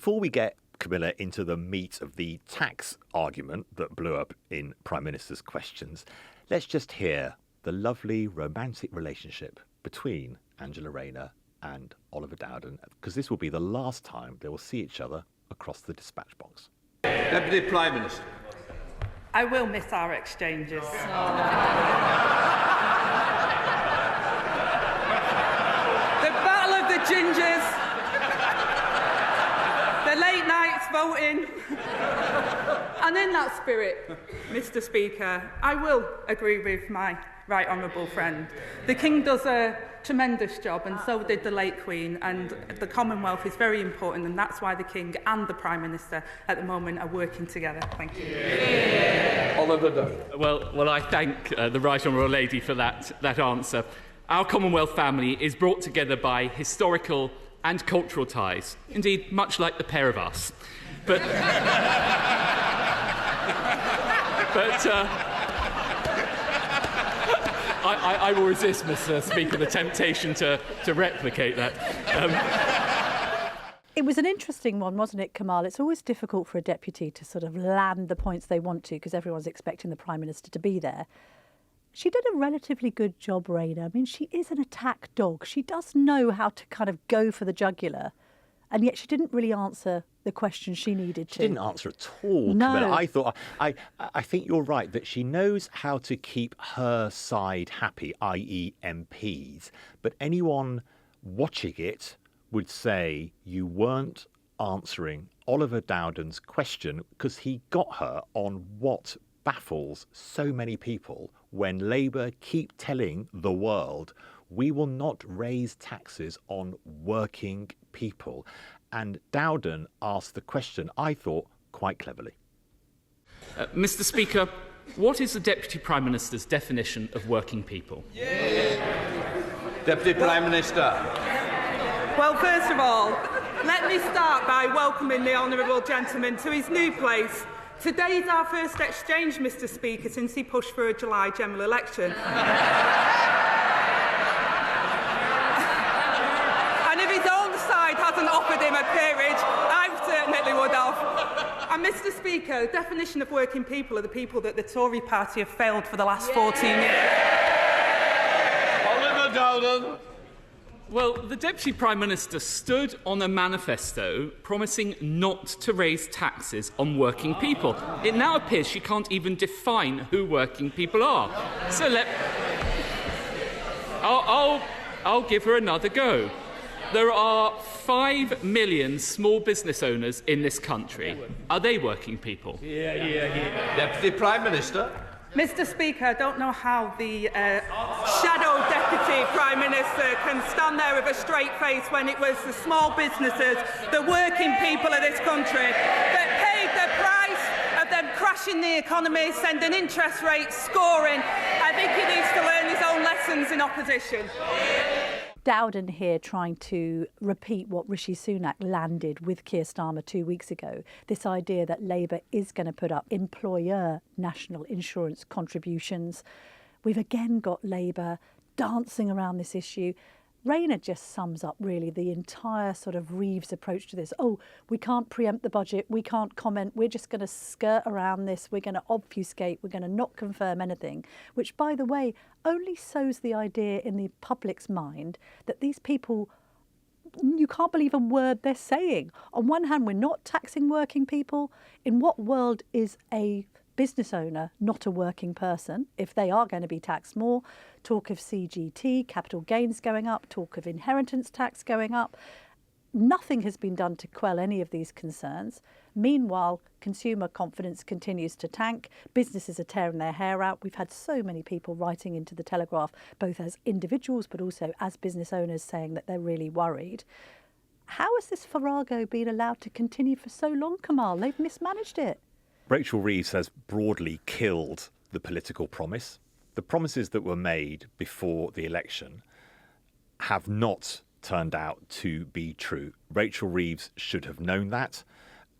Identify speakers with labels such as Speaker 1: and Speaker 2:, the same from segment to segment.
Speaker 1: before we get, Camilla, into the meat of the tax argument that blew up in Prime Minister's questions, let's just hear the lovely romantic relationship between Angela Rayner and Oliver Dowden, because this will be the last time they will see each other across the dispatch box.
Speaker 2: Deputy Prime Minister.
Speaker 3: I will miss our exchanges. The Battle of the Gingers, the late nights voting, and in that spirit, Mr. Speaker, I will agree with my right honourable friend. The King does a tremendous job, and so did the late Queen, and the Commonwealth is very important, and that's why the King and the Prime Minister at the moment are working together. Thank you.
Speaker 2: Oliver Dowden.
Speaker 4: Well, I thank the Right Honourable Lady for that answer. Our Commonwealth family is brought together by historical and cultural ties, indeed, much like the pair of us. But I will resist, Mr. Speaker, the temptation to replicate that.
Speaker 5: It was an interesting one, wasn't it, Kamal? It's always difficult for a deputy to sort of land the points they want to because everyone's expecting the Prime Minister to be there. She did a relatively good job, Rayner. I mean, she is an attack dog. She does know how to kind of go for the jugular, and yet she didn't really answer the question she needed to.
Speaker 1: She didn't answer at all,
Speaker 5: No.
Speaker 1: Camilla. I think you're right that she knows how to keep her side happy, i.e. MPs, but anyone watching it would say you weren't answering Oliver Dowden's question because he got her on what baffles so many people when Labour keep telling the world we will not raise taxes on working people. And Dowden asked the question, I thought, quite cleverly.
Speaker 4: Mr. Speaker, what is the Deputy Prime Minister's definition of working people?
Speaker 2: Deputy Prime Minister.
Speaker 3: Well, first of all, let me start by welcoming the honourable gentleman to his new place. Today is our first exchange, Mr. Speaker, since he pushed for a July general election. And if his own side hasn't offered him a peerage, I certainly would have. And Mr. Speaker, the definition of working people are the people that the Tory party have failed for the last 14 years.
Speaker 2: Oliver Dowden.
Speaker 4: Well, the Deputy Prime Minister stood on a manifesto promising not to raise taxes on working people. It now appears she can't even define who working people are. So I'll give her another go. There are 5 million small business owners in this country. Are they working people?
Speaker 2: Deputy Prime Minister.
Speaker 3: Mr. Speaker, I don't know how the shadow Deputy Prime Minister can stand there with a straight face when it was the small businesses, the working people of this country that paid the price of them crashing the economy, sending interest rates scoring. I think he needs to learn his own lessons in opposition.
Speaker 5: Dowden here trying to repeat what Rishi Sunak landed with Keir Starmer 2 weeks ago, this idea that Labour is going to put up employer national insurance contributions. We've again got Labour dancing around this issue. Rayner just sums up really the entire sort of Reeves approach to this. Oh, we can't preempt the budget, we can't comment, we're just going to skirt around this, we're going to obfuscate, we're going to not confirm anything, which, by the way, only sows the idea in the public's mind that these people, you can't believe a word they're saying. On one hand, we're not taxing working people. In what world is a business owner not a working person if they are going to be taxed more? Talk of CGT, capital gains going up, talk of inheritance tax going up. Nothing has been done to quell any of these concerns. Meanwhile, consumer confidence continues to tank. Businesses are tearing their hair out. We've had so many people writing into the Telegraph, both as individuals but also as business owners, saying that they're really worried. How has this farrago been allowed to continue for so long, Kamal? They've mismanaged it.
Speaker 1: Rachel Reeves has broadly killed the political promise. The promises that were made before the election have not turned out to be true. Rachel Reeves should have known that,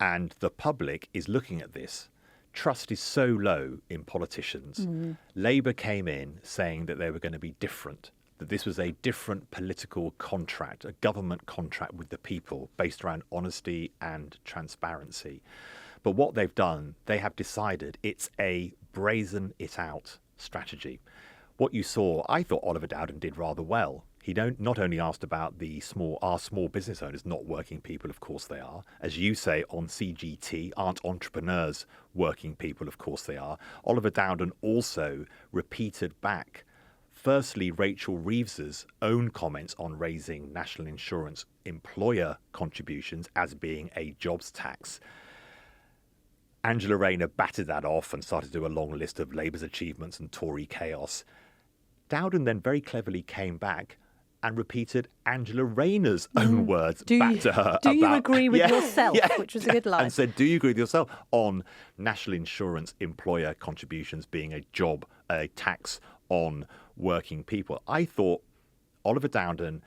Speaker 1: and the public is looking at this. Trust is so low in politicians. Labour came in saying that they were going to be different. that this was a different political contract, a government contract with the people based around honesty and transparency. But what they've done, they have decided it's a brazen it out strategy. What you saw, I thought Oliver Dowden did rather well. He not only asked about our small business owners, not working people, of course they are. As you say on CGT, aren't entrepreneurs working people? Of course they are. Oliver Dowden also repeated back, firstly, Rachel Reeves's own comments on raising national insurance employer contributions as being a jobs tax. Angela Rayner batted that off and started to do a long list of Labour's achievements and Tory chaos. Dowden then very cleverly came back and repeated Angela Rayner's own words back to her.
Speaker 5: Do you agree with yourself, which was a good line.
Speaker 1: And said, do you agree with yourself on national insurance employer contributions being a tax on working people? I thought Oliver Dowden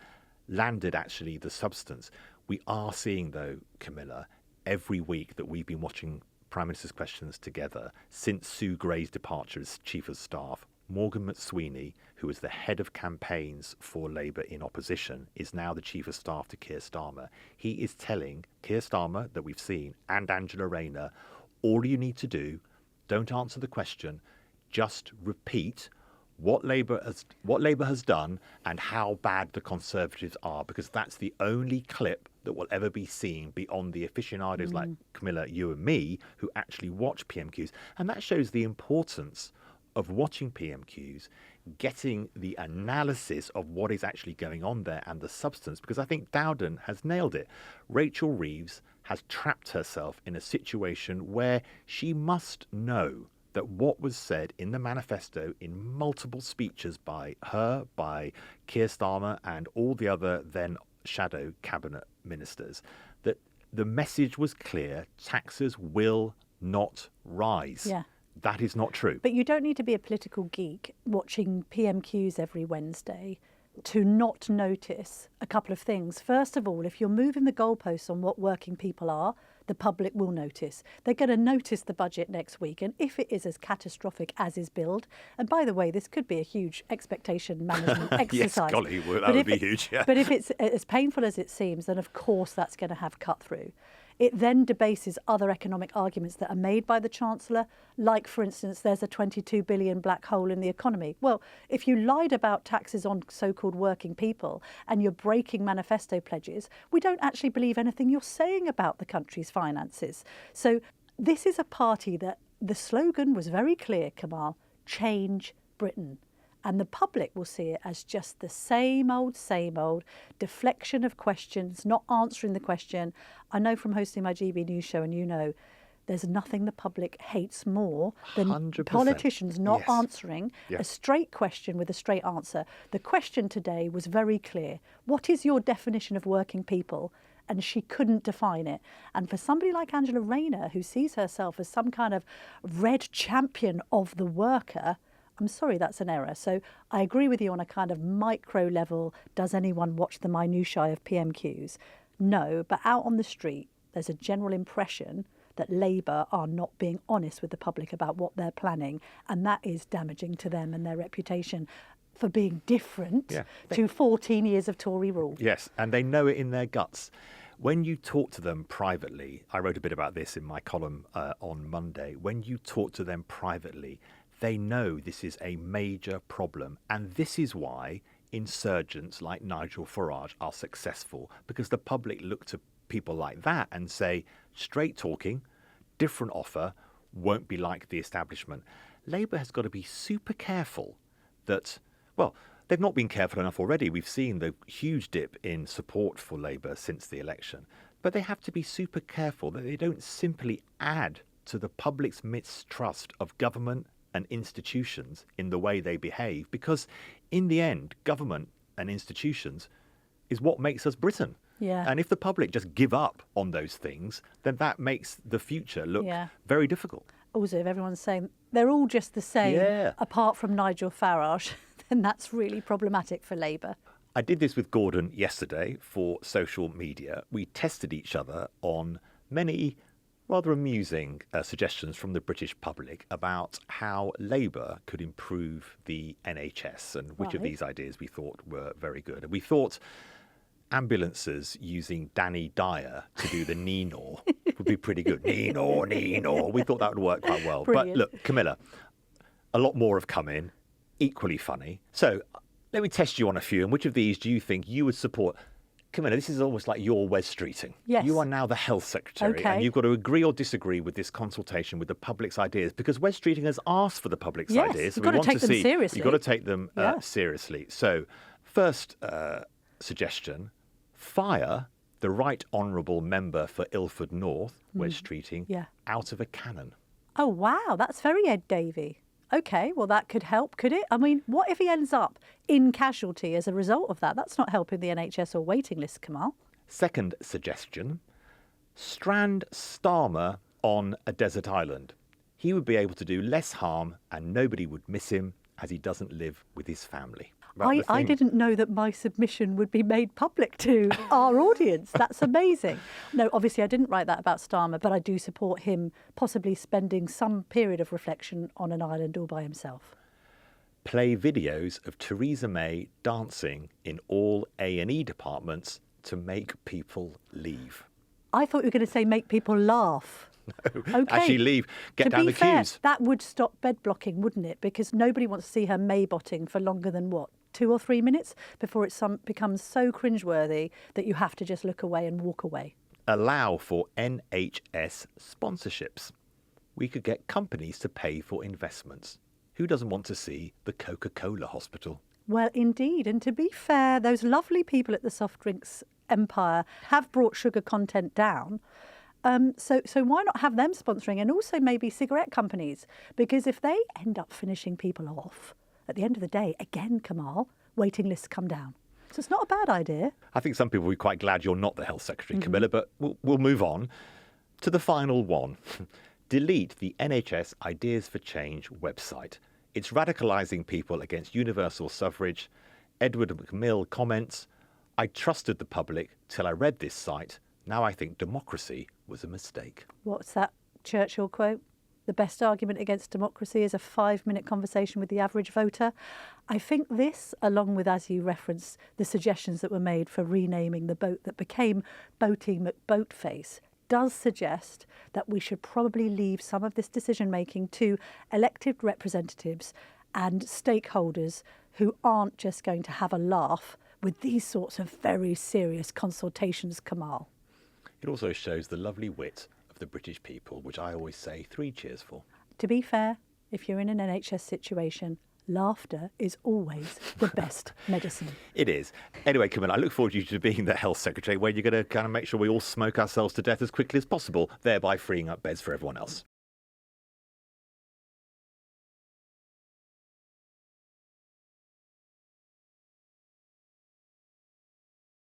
Speaker 1: landed actually the substance. We are seeing, though, Camilla, every week that we've been watching Prime Minister's Questions together since Sue Gray's departure as Chief of Staff, Morgan McSweeney, who was the head of campaigns for Labour in opposition, is now the Chief of Staff to Keir Starmer. He is telling Keir Starmer, that we've seen, and Angela Rayner, all you need to do, don't answer the question, just repeat what Labour has done and how bad the Conservatives are, because that's the only clip that will ever be seen beyond the aficionados like Camilla, you and me, who actually watch PMQs. And that shows the importance of watching PMQs, getting the analysis of what is actually going on there and the substance, because I think Dowden has nailed it. Rachel Reeves has trapped herself in a situation where she must know that what was said in the manifesto in multiple speeches by her, by Keir Starmer and all the other then shadow cabinet ministers, that the message was clear: taxes will not rise.
Speaker 5: Yeah.
Speaker 1: That is not true.
Speaker 5: But you don't need to be a political geek watching PMQs every Wednesday to not notice a couple of things. First of all, if you're moving the goalposts on what working people are, the public will notice. They're going to notice the budget next week. And if it is as catastrophic as is billed, and by the way, this could be a huge expectation management exercise.
Speaker 1: Yes, golly, that would be huge. Yeah.
Speaker 5: But if it's as painful as it seems, then of course that's going to have cut through. It then debases other economic arguments that are made by the Chancellor, like, for instance, there's a 22 billion black hole in the economy. Well, if you lied about taxes on so-called working people and you're breaking manifesto pledges, we don't actually believe anything you're saying about the country's finances. So this is a party that the slogan was very clear, Kamal: change Britain. And the public will see it as just the same old deflection of questions, not answering the question. I know from hosting my GB News show, and you know, there's nothing the public hates more than
Speaker 1: 100%.
Speaker 5: Politicians not
Speaker 1: Yes.
Speaker 5: answering a straight question with a straight answer. The question today was very clear. What is your definition of working people? And she couldn't define it. And for somebody like Angela Rayner, who sees herself as some kind of red champion of the worker, I'm sorry, that's an error. So I agree with you on a kind of micro level. Does anyone watch the minutiae of PMQs? No, but out on the street, there's a general impression that Labour are not being honest with the public about what they're planning, and that is damaging to them and their reputation for being different to 14 years of Tory rule.
Speaker 1: Yes, and they know it in their guts. When you talk to them privately, I wrote a bit about this in my column on Monday, when you talk to them privately, they know this is a major problem, and this is why insurgents like Nigel Farage are successful, because the public look to people like that and say, straight talking, different offer, won't be like the establishment. Labour has got to be super careful that, well, they've not been careful enough already. We've seen the huge dip in support for Labour since the election, but they have to be super careful that they don't simply add to the public's mistrust of government and institutions in the way they behave, because in the end, government and institutions is what makes us Britain.
Speaker 5: Yeah.
Speaker 1: And if the public just give up on those things, then that makes the future look very difficult.
Speaker 5: Also, if everyone's saying they're all just the same, apart from Nigel Farage, then that's really problematic for Labour.
Speaker 1: I did this with Gordon yesterday for social media. We tested each other on many rather amusing suggestions from the British public about how Labour could improve the NHS and which of
Speaker 5: Right.
Speaker 1: these ideas we thought were very good. And we thought ambulances using Danny Dyer to do the knee-gnaw would be pretty good. Knee-gnaw, knee-gnaw. We thought that would work quite well.
Speaker 5: Brilliant.
Speaker 1: But look, Camilla, a lot more have come in, equally funny. So let me test you on a few. And which of these do you think you would support? Camilla, this is almost like your Wes Streeting.
Speaker 5: Yes.
Speaker 1: You are now the health secretary,
Speaker 5: Okay.
Speaker 1: and you've got to agree or disagree with this consultation with the public's ideas, because Wes Streeting has asked for the public's
Speaker 5: Yes,
Speaker 1: ideas.
Speaker 5: you've
Speaker 1: We
Speaker 5: got to
Speaker 1: want
Speaker 5: take them
Speaker 1: see,
Speaker 5: seriously.
Speaker 1: You've got to take them
Speaker 5: Yeah.
Speaker 1: seriously. So, first suggestion, fire the Right Honourable Member for Ilford North, Wes Streeting,
Speaker 5: Yeah.
Speaker 1: out of a cannon.
Speaker 5: Oh, wow, that's very Ed Davey. OK, well, that could help, could it? I mean, what if he ends up in casualty as a result of that? That's not helping the NHS or waiting list, Kamal.
Speaker 1: Second suggestion, strand Starmer on a desert island. He would be able to do less harm and nobody would miss him as he doesn't live with his family. About the
Speaker 5: I
Speaker 1: thing-
Speaker 5: didn't know that my submission would be made public to our audience. That's amazing. No, obviously I didn't write that about Starmer, but I do support him possibly spending some period of reflection on an island all by himself.
Speaker 1: Play videos of Theresa May dancing in all A&E departments to make people leave.
Speaker 5: I thought you were going to say make people laugh. Okay.
Speaker 1: Actually leave, get
Speaker 5: to
Speaker 1: down
Speaker 5: be
Speaker 1: the
Speaker 5: fair,
Speaker 1: queues.
Speaker 5: that would stop bed blocking, wouldn't it? Because nobody wants to see her Maybotting for longer than, what, 2 or 3 minutes before it becomes so cringeworthy that you have to just look away and walk away.
Speaker 1: Allow for NHS sponsorships. We could get companies to pay for investments. Who doesn't want to see the Coca-Cola hospital?
Speaker 5: Well, indeed. And to be fair, those lovely people at the soft drinks empire have brought sugar content down. So why not have them sponsoring, and also maybe cigarette companies? Because if they end up finishing people off, at the end of the day, again, Kamal, waiting lists come down. So it's not a bad idea.
Speaker 1: I think some people will be quite glad you're not the health secretary, Camilla, but we'll move on to the final one. Delete the NHS Ideas for Change website. It's radicalising people against universal suffrage. Edward McMill comments, I trusted the public till I read this site. Now I think democracy was a mistake.
Speaker 5: What's that Churchill quote? The best argument against democracy is a 5-minute conversation with the average voter. I think this, along with, as you referenced, the suggestions that were made for renaming the boat that became Boaty McBoatface, does suggest that we should probably leave some of this decision-making to elected representatives and stakeholders who aren't just going to have a laugh with these sorts of very serious consultations, Kamal.
Speaker 1: It also shows the lovely wit of the British people, which I always say 3 cheers for.
Speaker 5: To be fair, if you're in an NHS situation, laughter is always the best medicine.
Speaker 1: It is. Anyway, Camilla, I look forward to you to being the health secretary, where you're going to kind of make sure we all smoke ourselves to death as quickly as possible, thereby freeing up beds for everyone else.